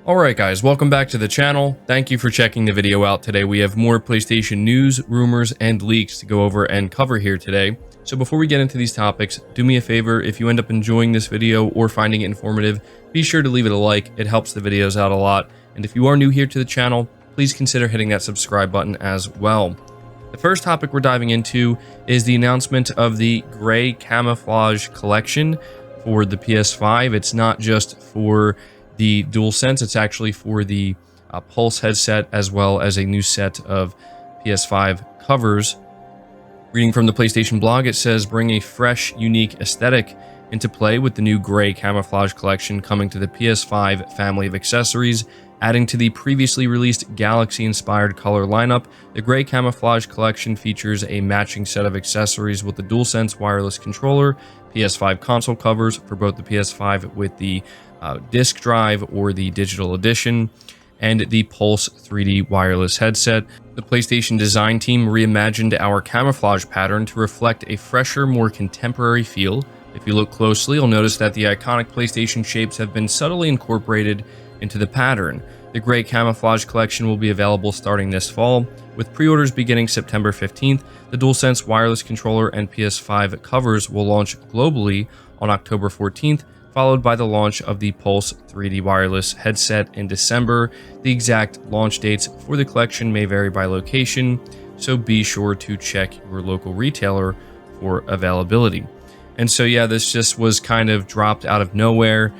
Alright guys, welcome back to the channel. Thank you for checking the video out today. We have more PlayStation news, rumors, and leaks to go over and cover here today. So before we get into these topics, do me a favor, if you end up enjoying this video or finding it informative, be sure to leave it a like. It helps the videos out a lot. And if you are new here to the channel, please consider hitting that subscribe button as well. The first topic we're diving into is the announcement of the Gray Camouflage collection for the PS5. It's not just for the DualSense, it's actually for the Pulse headset, as well as a new set of PS5 covers. Reading from the PlayStation blog, it says, bring a fresh, unique aesthetic into play with the new Gray Camouflage collection coming to the PS5 family of accessories. Adding to the previously released Galaxy-inspired color lineup, the Gray Camouflage collection features a matching set of accessories with the DualSense wireless controller, PS5 console covers for both the PS5 with the disc drive or the digital edition, and the Pulse 3D wireless headset. The PlayStation design team reimagined our camouflage pattern to reflect a fresher, more contemporary feel. If you look closely, you'll notice that the iconic PlayStation shapes have been subtly incorporated into the pattern. The Gray Camouflage collection will be available starting this fall, with pre-orders beginning September 15th. The DualSense wireless controller and PS5 covers will launch globally on October 14th, followed by the launch of the Pulse 3D wireless headset in December. The exact launch dates for the collection may vary by location, so be sure to check your local retailer for availability. And so yeah, this just was kind of dropped out of nowhere.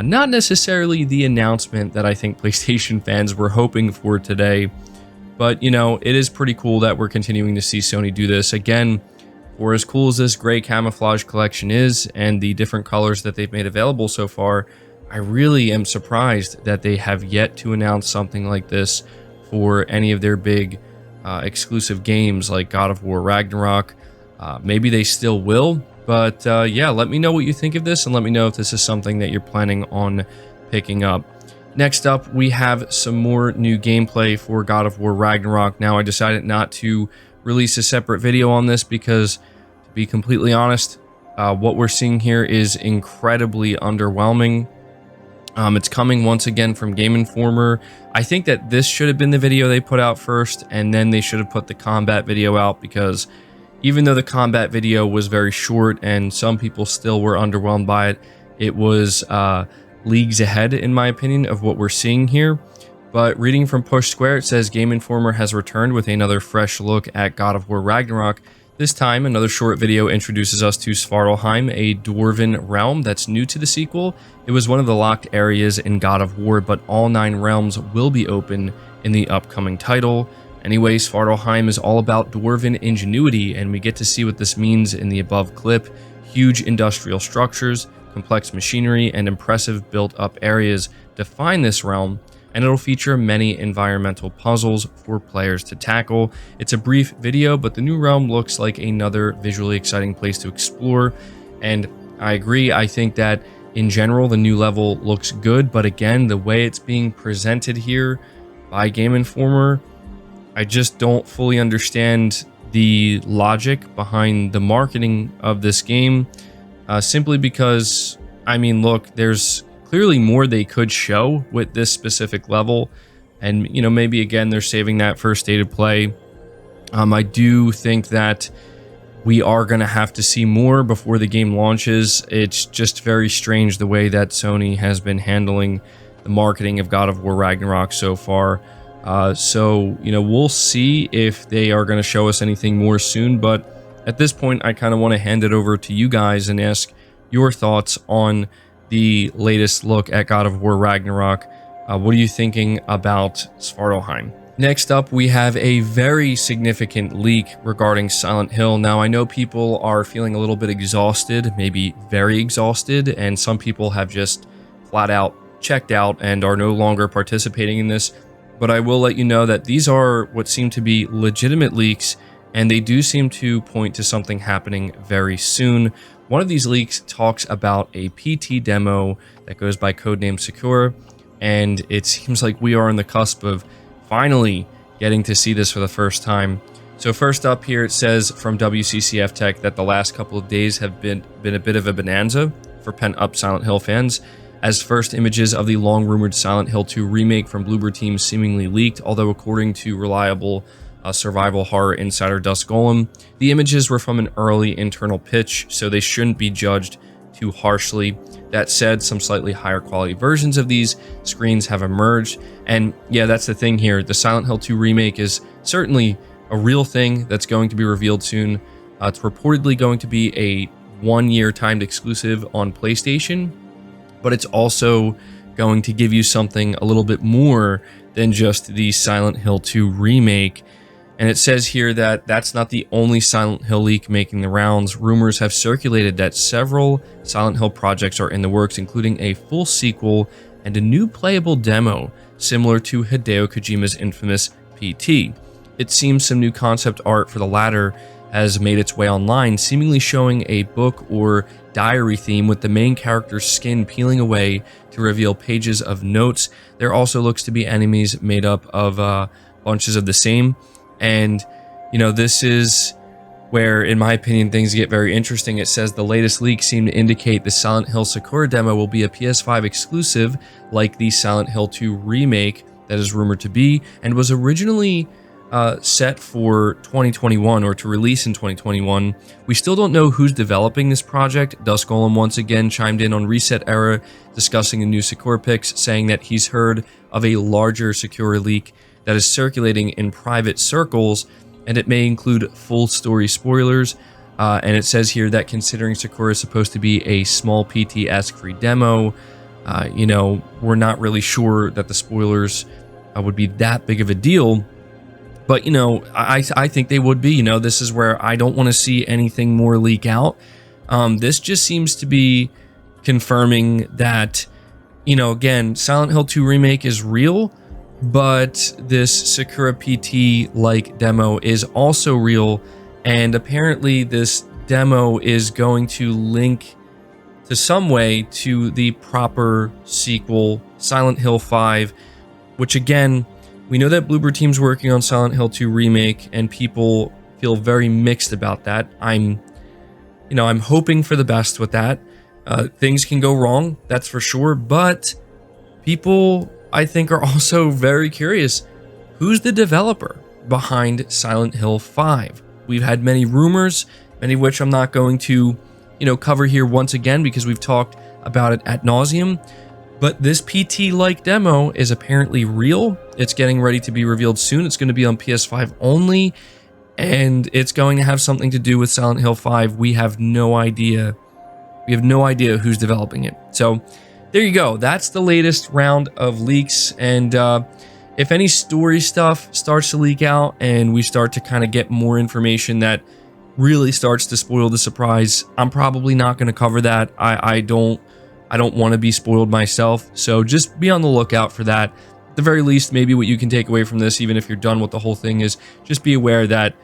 Not necessarily the announcement that I think PlayStation fans were hoping for today, but you know, it is pretty cool that we're continuing to see Sony do this. Again, for as cool as this Gray Camouflage collection is and the different colors that they've made available so far, I really am surprised that they have yet to announce something like this for any of their big exclusive games like God of War Ragnarok. Maybe they still will, but yeah, let me know what you think of this and let me know if this is something that you're planning on picking up. Next up, we have some more new gameplay for God of War Ragnarok. Now, I decided not to release a separate video on this because, to be completely honest, what we're seeing here is incredibly underwhelming. It's coming once again from Game Informer. I think that this should have been the video they put out first, and then they should have put the combat video out, because even though the combat video was very short and some people still were underwhelmed by it, it was leagues ahead, in my opinion, of what we're seeing here. But reading from Push Square, it says Game Informer has returned with another fresh look at God of War Ragnarok. This time, another short video introduces us to Svartalfheim, a dwarven realm that's new to the sequel. It was one of the locked areas in God of War, but all 9 realms will be open in the upcoming title. Anyway, Svartalfheim is all about dwarven ingenuity, and we get to see what this means in the above clip. Huge industrial structures, complex machinery, and impressive built-up areas define this realm, and it'll feature many environmental puzzles for players to tackle. It's a brief video, but the new realm looks like another visually exciting place to explore, and I agree. I think that in general the new level looks good, but again, the way it's being presented here by Game Informer, I just don't fully understand the logic behind the marketing of this game, simply because, I mean, look, there's clearly more they could show with this specific level, and you know, maybe again they're saving that for state of play. I do think that we are going to have to see more before the game launches. It's just very strange the way that Sony has been handling the marketing of God of War Ragnarok so far. So you know, we'll see if they are going to show us anything more soon, but at this point I kind of want to hand it over to you guys and ask your thoughts on the latest look at God of War Ragnarok. What are you thinking about Svartalfheim? Next up, we have a very significant leak regarding Silent Hill. Now, I know people are feeling a little bit exhausted, maybe very exhausted, and some people have just flat out checked out and are no longer participating in this. But I will let you know that these are what seem to be legitimate leaks, and they do seem to point to something happening very soon. One of these leaks talks about a PT demo that goes by codename Sakura, and it seems like we are on the cusp of finally getting to see this for the first time. So first up here, it says from WCCF Tech that the last couple of days have been a bit of a bonanza for pent-up Silent Hill fans. as first images of the long-rumored Silent Hill 2 remake from Bloober Team seemingly leaked, although according to reliable survival horror insider Dust Golem, the images were from an early internal pitch, so they shouldn't be judged too harshly. That said, some slightly higher quality versions of these screens have emerged, and yeah, that's the thing here. The Silent Hill 2 remake is certainly a real thing that's going to be revealed soon. It's reportedly going to be a 1-year timed exclusive on PlayStation, but it's also going to give you something a little bit more than just the Silent Hill 2 remake. And it says here that that's not the only Silent Hill leak making the rounds. Rumors have circulated that several Silent Hill projects are in the works, including a full sequel and a new playable demo similar to Hideo Kojima's infamous PT. It seems some new concept art for the latter has made its way online, seemingly showing a book or diary theme with the main character's skin peeling away to reveal pages of notes. There also looks to be enemies made up of bunches of the same. And, you know, this is where, in my opinion, things get very interesting. It says the latest leaks seem to indicate the Silent Hill Sakura demo will be a PS5 exclusive, like the Silent Hill 2 remake that is rumored to be, and was originally set for 2021 or to release in 2021. We still don't know who's developing this project. Dust Golem once again chimed in on Reset Era, discussing the new Sakura pics, saying that he's heard of a larger Sakura leak that is circulating in private circles, and it may include full story spoilers. And it says here that considering Sakura is supposed to be a small PT-esque free demo, you know, we're not really sure that the spoilers would be that big of a deal. But, you know, I think they would be. You know, this is where I don't want to see anything more leak out. This just seems to be confirming that, you know, again, Silent Hill 2 remake is real, but this Sakura PT-like demo is also real, and apparently this demo is going to link to some way to the proper sequel, Silent Hill 5, which again, we know that Bloober Team's working on Silent Hill 2 remake, and people feel very mixed about that. I'm hoping for the best with that. Things can go wrong, that's for sure, but people, I think, are also very curious. Who's the developer behind Silent Hill 5? We've had many rumors, many of which I'm not going to, you know, cover here once again because we've talked about it ad nauseum. But this PT-like demo is apparently real. It's getting ready to be revealed soon. It's going to be on PS5 only, and it's going to have something to do with Silent Hill 5. We have no idea. We have no idea who's developing it. So there you go. That's the latest round of leaks. And if any story stuff starts to leak out and we start to kind of get more information that really starts to spoil the surprise, I'm probably not going to cover that. I don't want to be spoiled myself. So just be on the lookout for that. At the very least, maybe what you can take away from this, even if you're done with the whole thing, is just be aware that,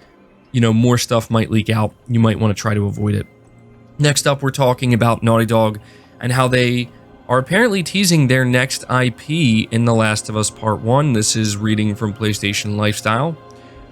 you know, more stuff might leak out. You might want to try to avoid it. Next up, we're talking about Naughty Dog and how they are apparently teasing their next IP in The Last of Us Part 1. This is reading from PlayStation Lifestyle.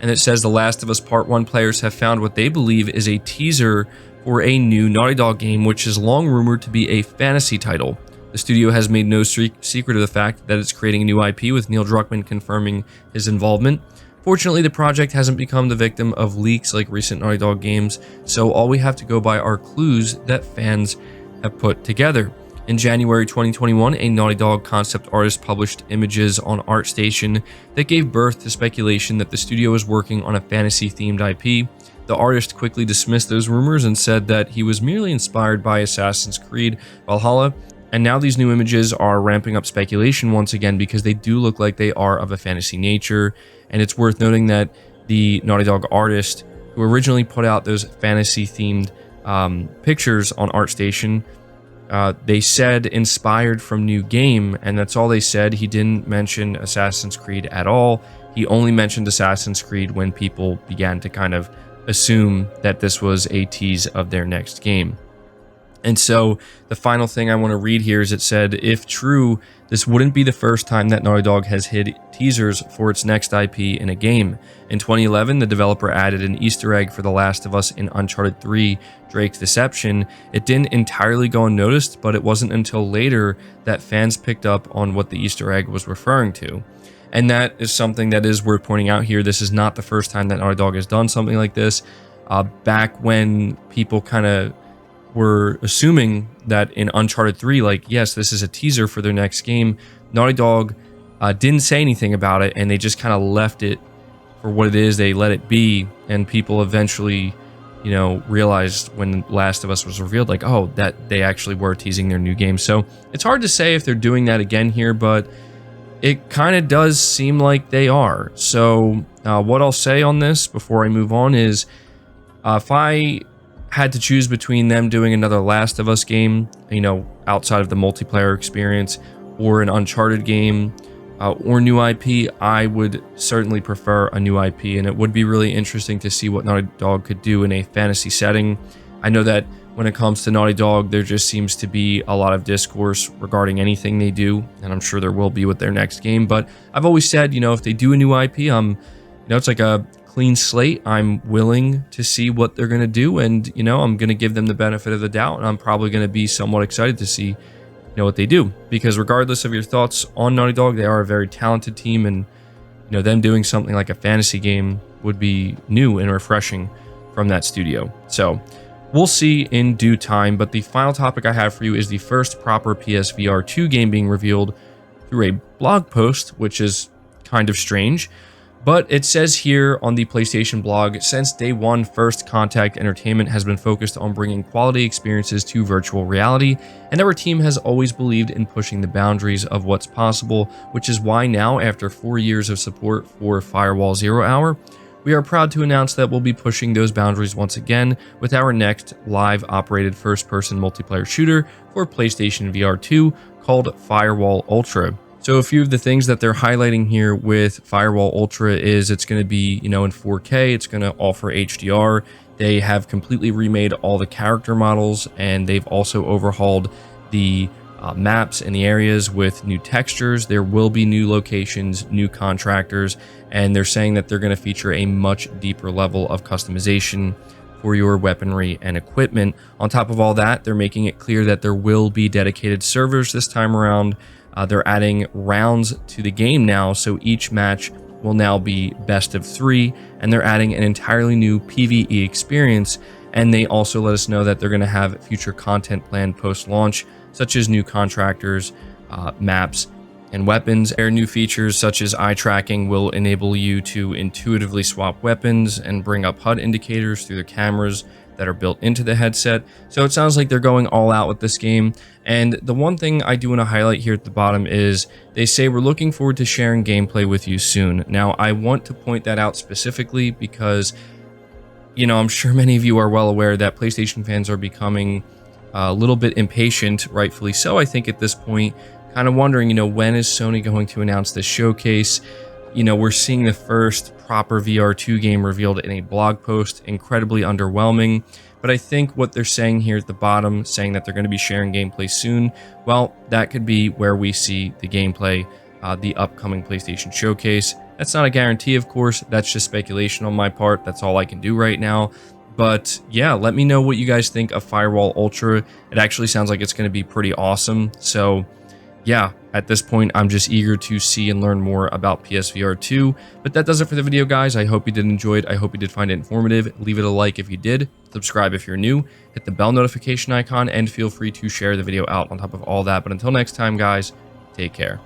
And it says The Last of Us Part 1 players have found what they believe is a teaser for a new Naughty Dog game, which is long rumored to be a fantasy title. The studio has made no secret of the fact that it's creating a new IP, with Neil Druckmann confirming his involvement. Fortunately, the project hasn't become the victim of leaks like recent Naughty Dog games, so all we have to go by are clues that fans have put together. In January 2021, a Naughty Dog concept artist published images on ArtStation that gave birth to speculation that the studio was working on a fantasy-themed IP. The artist quickly dismissed those rumors and said that he was merely inspired by Assassin's Creed Valhalla, and now these new images are ramping up speculation once again because they do look like they are of a fantasy nature. And it's worth noting that the Naughty Dog artist who originally put out those fantasy-themed pictures on ArtStation, they said inspired from new game, and that's all they said. He didn't mention Assassin's Creed at all. He only mentioned Assassin's Creed when people began to kind of assume that this was a tease of their next game. And so the final thing I want to read here is it said, if true, this wouldn't be the first time that Naughty Dog has hid teasers for its next IP in a game. In 2011, the developer added an Easter egg for The Last of Us in Uncharted 3, Drake's Deception. It didn't entirely go unnoticed, but it wasn't until later that fans picked up on what the Easter egg was referring to. And that is something that is worth pointing out here. This is not the first time that Naughty Dog has done something like this. Back when people kind of were assuming that in Uncharted 3, like, yes, this is a teaser for their next game, Naughty Dog didn't say anything about it, and they just kind of left it for what it is. They let it be, and people eventually, you know, realized when Last of Us was revealed, like, oh, that they actually were teasing their new game. So it's hard to say if they're doing that again here, but it kind of does seem like they are. So what I'll say on this before I move on is, if I had to choose between them doing another Last of Us game, you know, outside of the multiplayer experience, or an Uncharted game, or new IP, I would certainly prefer a new IP, and it would be really interesting to see what Naughty Dog could do in a fantasy setting. I know that when it comes to Naughty Dog, there just seems to be a lot of discourse regarding anything they do, and I'm sure there will be with their next game, but I've always said, you know, if they do a new IP, you know, it's like a clean slate. I'm willing to see what they're going to do, and, you know, I'm going to give them the benefit of the doubt, and I'm probably going to be somewhat excited to see, you know, what they do, because regardless of your thoughts on Naughty Dog, they are a very talented team, and, you know, them doing something like a fantasy game would be new and refreshing from that studio. So we'll see in due time, but the final topic I have for you is the first proper PSVR2 game being revealed through a blog post, which is kind of strange. But it says here on the PlayStation blog, since day one, First Contact Entertainment has been focused on bringing quality experiences to virtual reality, and our team has always believed in pushing the boundaries of what's possible, which is why now, after 4 years of support for Firewall Zero Hour, we are proud to announce that we'll be pushing those boundaries once again with our next live operated first-person multiplayer shooter for PlayStation VR 2 called Firewall Ultra. So a few of the things that they're highlighting here with Firewall Ultra is it's going to be, you know, in 4K, it's going to offer HDR. They have completely remade all the character models, and they've also overhauled the maps and the areas with new textures. There will be new locations, new contractors, and they're saying that they're going to feature a much deeper level of customization for your weaponry and equipment. On top of all that, they're making it clear that there will be dedicated servers this time around. They're adding rounds to the game now, so each match will now be best of 3, and they're adding an entirely new PvE experience, and they also let us know that they're going to have future content planned post-launch, such as new contractors, maps, and weapons. Their new features such as eye tracking will enable you to intuitively swap weapons and bring up HUD indicators through the cameras that are built into the headset. So it sounds like they're going all out with this game. And the one thing I do want to highlight here at the bottom is they say we're looking forward to sharing gameplay with you soon. Now, I want to point that out specifically because, you know, I'm sure many of you are well aware that PlayStation fans are becoming a little bit impatient, rightfully so, I think, at this point, kind of wondering, you know, when is Sony going to announce this showcase? You know, we're seeing the first proper VR2 game revealed in a blog post, incredibly underwhelming. But I think what they're saying here at the bottom, saying that they're going to be sharing gameplay soon, well, that could be where we see the gameplay, the upcoming PlayStation showcase. That's not a guarantee, of course. That's just speculation on my part. That's all I can do right now. But yeah, let me know what you guys think of Firewall Ultra. It actually sounds like it's going to be pretty awesome. So yeah, at this point, I'm just eager to see and learn more about PSVR 2. But that does it for the video, guys. I hope you did enjoy it. I hope you did find it informative. Leave it a like if you did. Subscribe if you're new. Hit the bell notification icon, and feel free to share the video out on top of all that. But until next time, guys, take care.